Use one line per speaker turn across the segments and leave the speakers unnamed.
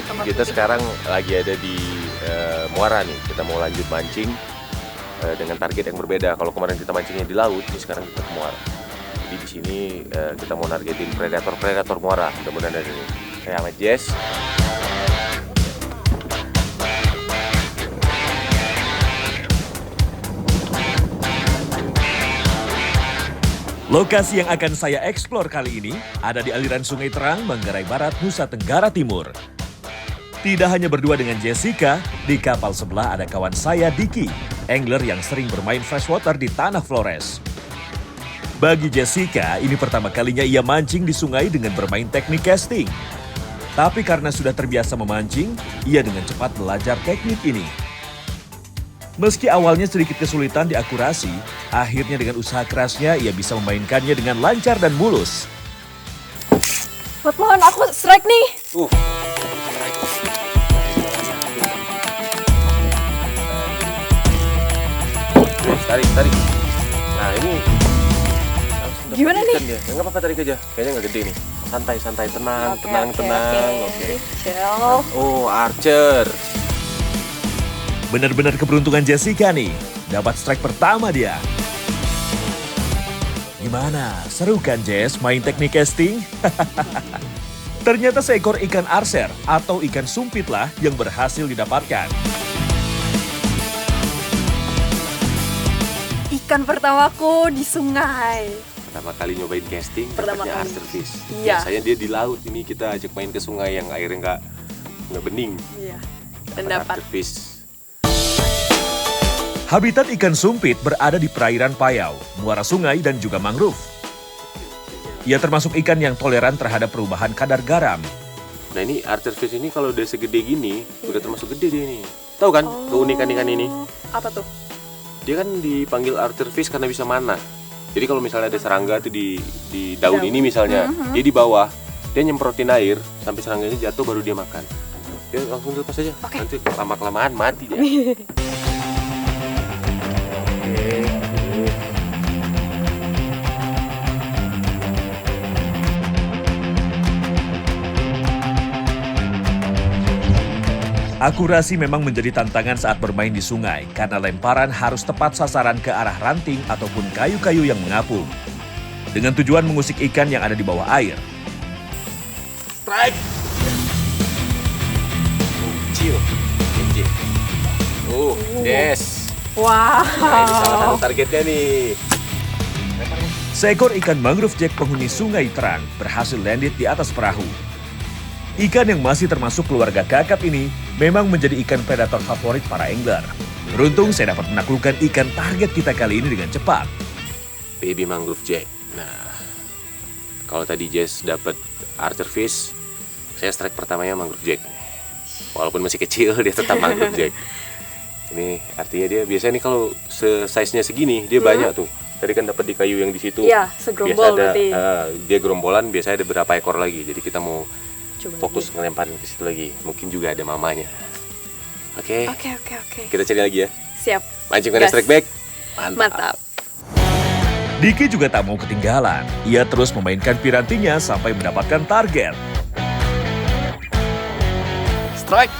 Kita sekarang lagi ada di muara nih. Kita mau lanjut mancing dengan target yang berbeda. Kalau kemarin kita mancingnya di laut, ini sekarang kita ke muara. Jadi di sini kita mau nargetin predator muara. Mudah-mudahan ada nih. Saya sama Jess.
Lokasi yang akan saya eksplor kali ini ada di aliran Sungai Terang, Manggarai Barat, Nusa Tenggara Timur. Tidak hanya berdua dengan Jessica, di kapal sebelah ada kawan saya Diki, angler yang sering bermain freshwater di Tanah Flores. Bagi Jessica, ini pertama kalinya ia mancing di sungai dengan bermain teknik casting. Tapi karena sudah terbiasa memancing, ia dengan cepat belajar teknik ini. Meski awalnya sedikit kesulitan di akurasi, akhirnya dengan usaha kerasnya ia bisa memainkannya dengan lancar dan mulus.
Pohon aku strike nih.
Tarik. Nah ini
Gimana nih?
Ya. Nggak apa-apa, tarik aja. Kayaknya nggak gede nih. Santai, tenang. Oke.
Chill.
Oh, Archer.
Benar-benar keberuntungan Jessica nih, dapat strike pertama dia. Gimana, seru kan Jess main teknik casting? Ternyata seekor ikan arser atau ikan sumpit lah yang berhasil didapatkan.
Ikan pertamaku di sungai.
Pertama kali nyobain casting,
Pertama
dapatnya
kali.
archerfish.
Iya.
Biasanya dia di laut, ini kita ajak main ke sungai yang airnya nggak bening.
Iya. Dan dapat.
Archerfish.
Habitat ikan sumpit berada di perairan payau, muara sungai dan juga mangrove. Ia termasuk ikan yang toleran terhadap perubahan kadar garam.
Nah ini archerfish ini kalau udah segede gini, udah termasuk gede dia nih. Tahu kan keunikan ikan ini?
Apa tuh?
Dia kan dipanggil archerfish karena bisa mana. Jadi kalau misalnya ada serangga tuh di daun ini misalnya, dia di bawah, dia nyemprotin air sampai serangganya jatuh baru dia makan. Dia langsung lepas aja.
Oke.
Nanti lama-kelamaan mati dia.
Akurasi memang menjadi tantangan saat bermain di sungai karena lemparan harus tepat sasaran ke arah ranting ataupun kayu-kayu yang mengapung. Dengan tujuan mengusik ikan yang ada di bawah air.
Strike. Kecil. Yes.
Wah.
Nah, ini salah satu targetnya nih.
Seekor ikan mangrove jack penghuni Sungai Terang berhasil landed di atas perahu. Ikan yang masih termasuk keluarga kakap ini memang menjadi ikan predator favorit para angler. Beruntung saya dapat menaklukkan ikan target kita kali ini dengan cepat.
Baby mangrove jack. Nah, kalau tadi Jess dapat archerfish, saya strike pertamanya mangrove jack. Walaupun masih kecil, dia tetap mangrove jack. Ini artinya dia biasanya nih kalau size-nya segini, dia banyak tuh. Tadi kan dapat di kayu yang di situ.
Iya, segerombol berarti.
Dia gerombolan, biasanya ada berapa ekor lagi. Jadi kita mau
Coba
fokus ngelemparin ke situ lagi. Mungkin juga ada mamanya. Oke.
Oke.
Kita cari lagi ya.
Siap.
Mancing pada
Gas.
strike back.
Mantap.
Diki juga tak mau ketinggalan. Ia terus memainkan pirantinya sampai mendapatkan target.
Strike.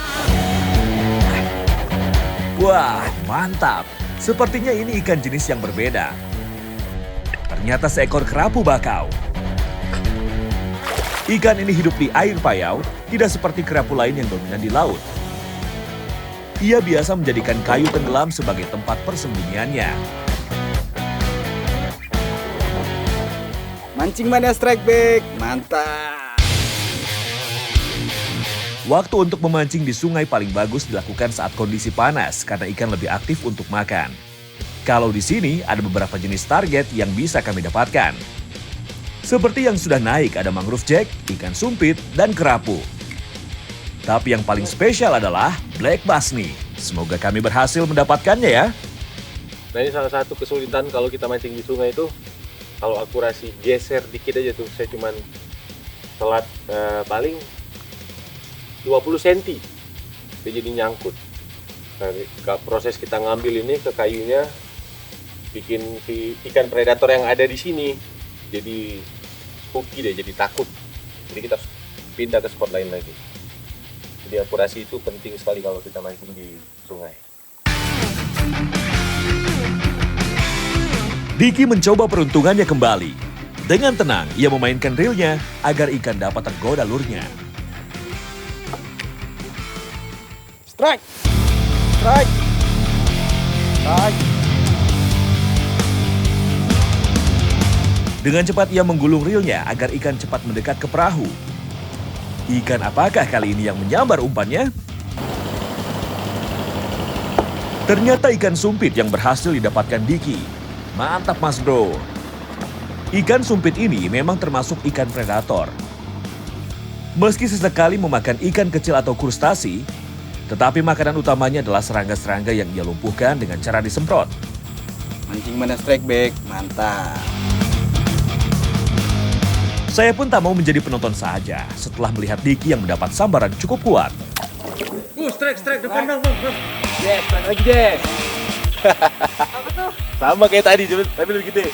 Wah, mantap. Sepertinya ini ikan jenis yang berbeda. Ternyata seekor kerapu bakau. Ikan ini hidup di air payau, tidak seperti kerapu lain yang dominan di laut. Ia biasa menjadikan kayu tenggelam sebagai tempat persembunyiannya.
Mancing mana strike back, mantap.
Waktu untuk memancing di sungai paling bagus dilakukan saat kondisi panas karena ikan lebih aktif untuk makan. Kalau di sini ada beberapa jenis target yang bisa kami dapatkan. Seperti yang sudah naik ada mangrove jack, ikan sumpit, dan kerapu. Tapi yang paling spesial adalah black bass nih. Semoga kami berhasil mendapatkannya ya.
Nah ini salah satu kesulitan kalau kita mancing di sungai itu, kalau akurasi geser dikit aja tuh, saya cuman telat paling 20 cm, dia jadi nyangkut. Nah, proses kita ngambil ini ke kayunya, bikin si ikan predator yang ada di sini jadi spooky deh, jadi takut. Jadi kita pindah ke spot lain lagi. Jadi akurasi itu penting sekali kalau kita mancing di sungai.
Diki mencoba peruntungannya kembali. Dengan tenang, ia memainkan reelnya agar ikan dapat tergoda lurnya.
Strike. Strike. Strike.
Dengan cepat ia menggulung reelnya agar ikan cepat mendekat ke perahu. Ikan apakah kali ini yang menyambar umpannya? Ternyata ikan sumpit yang berhasil didapatkan Diki. Mantap mas bro. Ikan sumpit ini memang termasuk ikan predator. Meski sesekali memakan ikan kecil atau krustasi, tetapi makanan utamanya adalah serangga-serangga yang ia lumpuhkan dengan cara disemprot.
Mancing mana strike back, mantap.
Saya pun tak mau menjadi penonton saja setelah melihat Diki yang mendapat sambaran cukup kuat.
Strike depan bang.
Yes, strike lagi Des.
Apa tuh?
Sama kayak tadi, tapi lebih gede.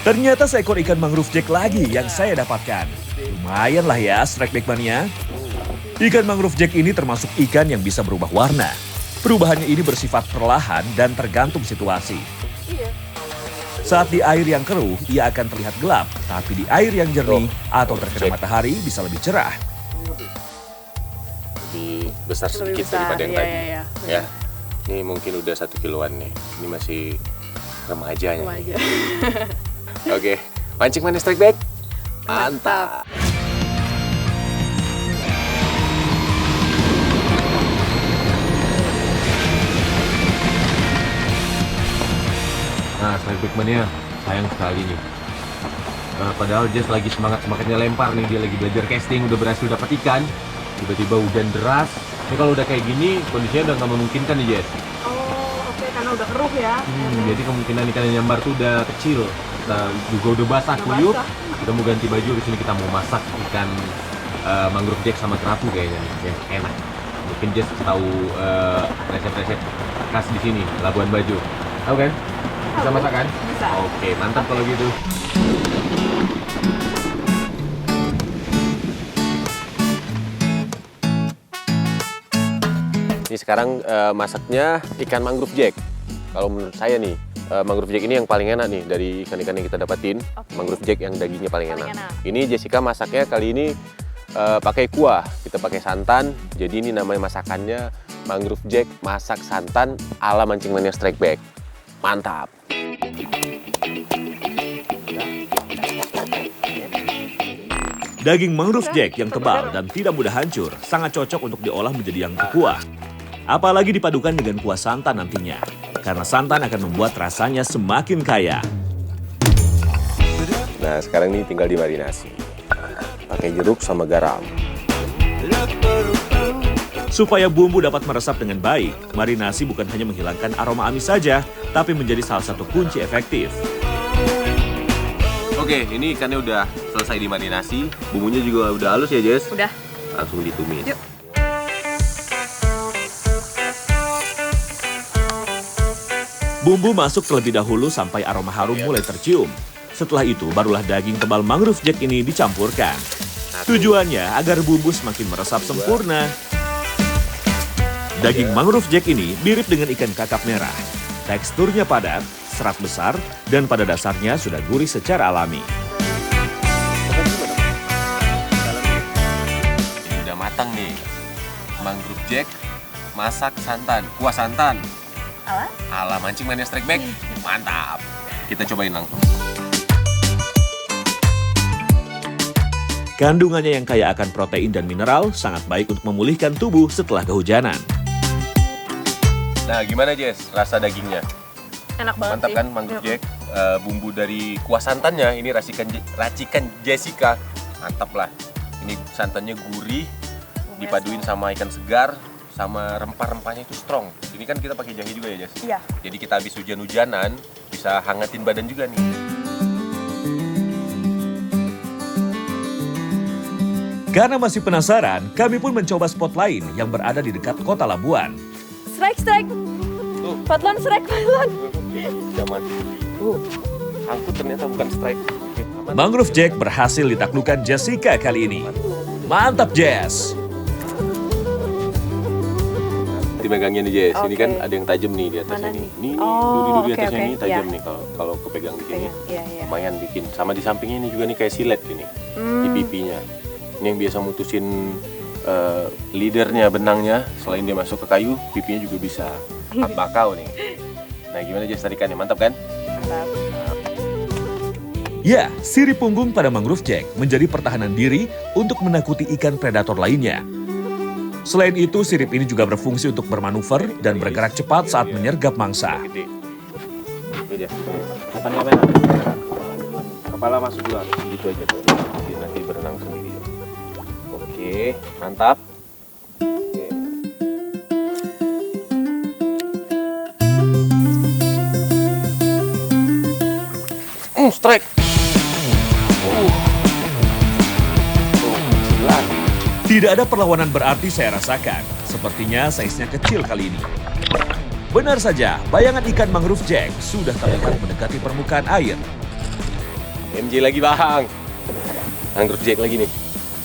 Ternyata seekor ikan mangrove jack lagi yang saya dapatkan. Lumayan lah ya strike back mania. Ikan mangrove jack ini termasuk ikan yang bisa berubah warna. Perubahannya ini bersifat perlahan dan tergantung situasi.
Iya.
Saat di air yang keruh, ia akan terlihat gelap. Tapi di air yang jernih atau terkena matahari bisa lebih cerah.
Besar sedikit
Lebih besar,
daripada yang
iya,
tadi.
iya.
Ya, ini mungkin udah 1 kiloan nih. Ini masih remajanya.
Sama aja.
Oke, mancing mana strike back? Mantap. Nah, strike back mania, sayang sekali nih. Padahal Jess lagi semangatnya lempar nih, dia lagi belajar casting, udah berhasil dapat ikan. Tiba-tiba hujan deras. Ini kalau udah kayak gini, kondisinya udah nggak memungkinkan nih Jess.
Oh, oke, karena udah keruh ya.
Jadi kemungkinan ikan yang nyambar tuh udah kecil. Kita juga udah basah kuyup. Kita mau ganti baju, di sini kita mau masak ikan mangrove jack sama kerapu kayaknya nih. Ya, enak. Mungkin Jess tahu resep-resep khas di sini, Labuan Bajo. Tahu kan? Bisa masak kan?
Bisa.
Oke, mantap kalau gitu. Ini sekarang masaknya ikan mangrove jack. Kalau menurut saya nih, mangrove jack ini yang paling enak nih dari ikan-ikan yang kita dapatin.
Oke.
Mangrove jack yang dagingnya paling
Paling
enak.
enak.
Ini Jessica masaknya kali ini pakai kuah. Kita pakai santan. Jadi ini namanya masakannya mangrove jack masak santan ala Mancing Mania Strike Back. Mantap.
Daging mangrove jack yang tebal dan tidak mudah hancur sangat cocok untuk diolah menjadi yang berkuah. Apalagi dipadukan dengan kuah santan nantinya. Karena santan akan membuat rasanya semakin kaya.
Nah, sekarang ini tinggal dimarinasi. Pakai jeruk sama garam.
Supaya bumbu dapat meresap dengan baik, marinasi bukan hanya menghilangkan aroma amis saja, tapi menjadi salah satu kunci efektif.
Oke, ini ikannya udah selesai dimarinasi. Bumbunya juga udah halus ya, Jess?
Udah.
Langsung ditumis.
Yuk.
Bumbu masuk terlebih dahulu sampai aroma harum mulai tercium. Setelah itu, barulah daging tebal mangrove jack ini dicampurkan. Tujuannya agar bumbu semakin meresap sempurna. Daging mangrove jack ini mirip dengan ikan kakap merah. Teksturnya padat, serat besar, dan pada dasarnya sudah gurih secara alami.
Ini udah matang nih. Mangrove jack masak santan, kuah santan. Ala Mancing Mania Strike Back. Mantap. Kita cobain langsung.
Kandungannya yang kaya akan protein dan mineral sangat baik untuk memulihkan tubuh setelah kehujanan.
Nah, gimana Jess rasa dagingnya?
Enak banget
Mantap
sih.
kan mangrove
Yuk.
jack? Bumbu dari kuah santannya ini racikan Jessica. Mantap lah. Ini santannya gurih, dipaduin sama ikan segar, sama rempah-rempahnya itu strong. Ini kan kita pakai jahe juga ya, Jess?
Iya.
Jadi kita habis hujan-hujanan bisa hangatin badan juga nih.
Karena masih penasaran, kami pun mencoba spot lain yang berada di dekat kota Labuan.
Strike. Patlon strike.
Zaman. Angkut ternyata bukan strike.
Mangrove Jack berhasil ditaklukkan Jessica kali ini. Mantap, Jess!
Dimegangnya nih Jess, ini
Oke.
kan ada yang tajam nih di atasnya
Mana
nih.
nih?
Ini
Oh,
duri-duri di
oke,
atasnya
oke.
ini tajam
Iya.
nih kalau kepegang di sini.
Iya, iya.
Lumayan bikin. Sama di sampingnya ini juga nih kayak silet ini di pipinya. Ini yang biasa mutusin leadernya, benangnya. Selain dia masuk ke kayu, pipinya juga bisa. Hak bakau nih. Nah gimana Jess tarikannya, mantap kan?
Mantap.
Ya, sirip punggung pada mangrove jack menjadi pertahanan diri untuk menakuti ikan predator lainnya. Selain itu, sirip ini juga berfungsi untuk bermanuver dan bergerak cepat saat menyergap mangsa.
Gede. Oke Jess. Depan kamera. Kepala masuk dulu, gitu aja. Jadi nanti berenang sendiri. Oke, mantap. Oke. Strike.
Tidak ada perlawanan berarti saya rasakan. Sepertinya size-nya kecil kali ini. Benar saja, bayangan ikan mangrove jack sudah terlihat mendekati permukaan air.
MJ lagi bang. Mangrove Jack lagi nih.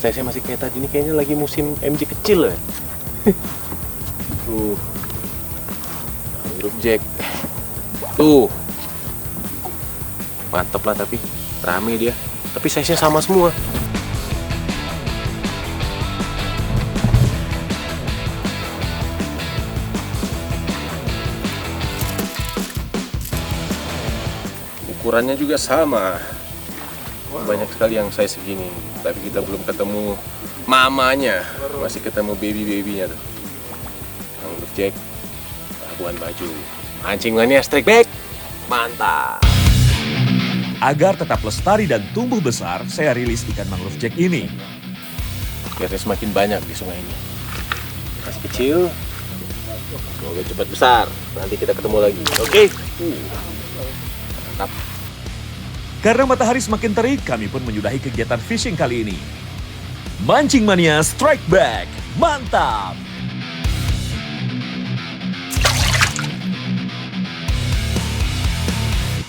Saya masih kayak tadi nih, kayaknya lagi musim MJ kecil ya. Tuh. Mangrove Jack. Tuh. Mantep lah tapi rame dia. Tapi size-nya sama semua. Ukurannya juga sama. Banyak sekali yang size segini, tapi kita belum ketemu mamanya, masih ketemu baby-babynya tuh. Mangrove Jack, Labuan Bajo. Mancing mania strike back, mantap.
Agar tetap lestari dan tumbuh besar, saya rilis ikan mangrove jack ini.
Biarnya semakin banyak di sungai ini. Masih kecil, semoga cepat besar. Nanti kita ketemu lagi, oke? Mantap.
Karena matahari semakin terik, kami pun menyudahi kegiatan fishing kali ini. Mancing Mania Strike Back, mantap!